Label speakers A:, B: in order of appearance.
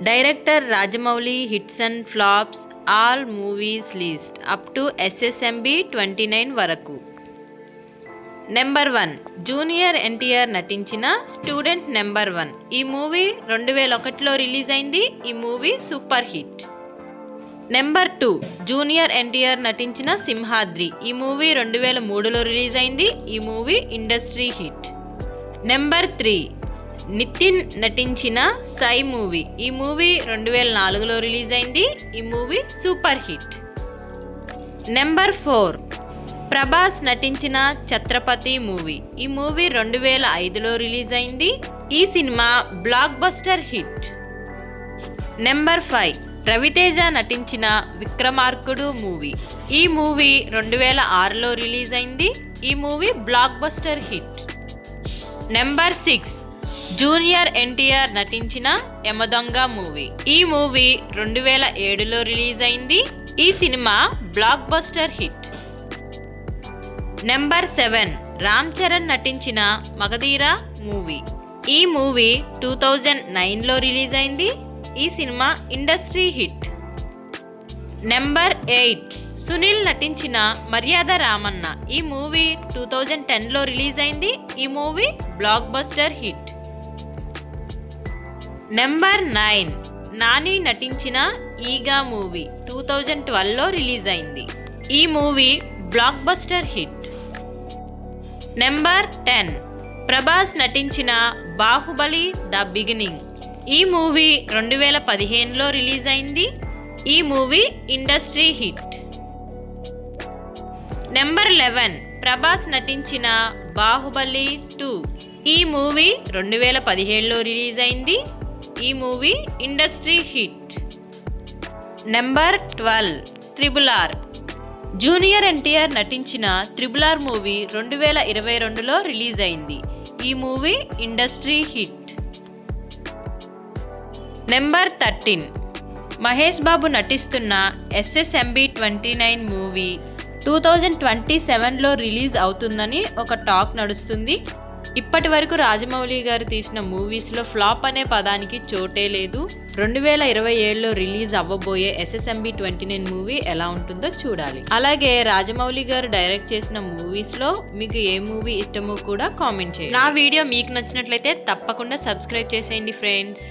A: Director Rajamouli hits and flops all movies list up to SSMB 29 వరకు. Number 1 junior NTR నటించిన student number 1. ఈ movie 2001లో release అయింది. ఈ movie super hit. Number 2 junior NTR నటించిన సింహాద్రి. ఈ movie 2003లో రిలీజ్ అయింది. ఈ movie industry hit. Number 3 Nithin నటించిన సై మూవీ. ఈ మూవీ 2004లో రిలీజ్ అయింది. ఈ movie super hit. Number 4 Prabhas నటించిన ఛత్రపతి మూవీ. ఈ మూవీ 2005లో రిలీజ్ అయింది. ఈ సినిమా blockbuster hit. Number 5 Raviteja నటించిన విక్రమార్కుడు మూవీ. ఈ మూవీ 2006లో రిలీజ్ అయింది. ఈ movie blockbuster hit. Number 6 junior NTR నటించిన యమదొంగ మూవీ. ఈ మూవీ 2007లో రిలీజ్ అయింది. ఈ సినిమా blockbuster hit. Number 7 Ram Charan నటించిన మగధీర మూవీ. ఈ మూవీ 2009లో రిలీజ్ అయింది. ఈ cinema industry hit. Number 8 Sunil నటించిన మర్యాద రామన్న. ఈ మూవీ 2010లో రిలీజ్ అయింది. ఈ movie blockbuster hit. Number 9 Nani నటించిన ఈగా మూవీ 2012లో రిలీజ్ అయింది. ఈ movie blockbuster hit. Number 10 Prabhas నటించిన బాహుబలి ద బిగినింగ్. ఈ మూవీ 2015లో రిలీజ్ అయింది. ఈ movie industry hit. Number 11 Prabhas నటించిన బాహుబలి 2. ఈ మూవీ 2017లో రిలీజ్ అయింది. ఈ movie industry hit. Number 12 triple R. Junior NTR నటించిన త్రిబుల్ ఆర్ మూవీ 2022లో రిలీజ్ అయింది. ఈ movie industry hit. Number 13 Mahesh Babu నటిస్తున్న SSMB 29 మూవీ 2027లో రిలీజ్ అవుతుందని ఒక టాక్ నడుస్తుంది. ఇప్పటి వరకు రాజమౌళి గారు తీసిన మూవీస్లో ఫ్లాప్ అనే పదానికి చోటే లేదు. 2027లో రిలీజ్ అవ్వబోయే SSMB 29 మూవీ ఎలా ఉంటుందో చూడాలి. అలాగే రాజమౌళి గారు డైరెక్ట్ చేసిన మూవీస్లో మీకు ఏ మూవీ ఇష్టమో కూడా కామెంట్ చేయండి. నా వీడియో మీకు నచ్చినట్లయితే తప్పకుండా సబ్స్క్రైబ్ చేసేయండి ఫ్రెండ్స్.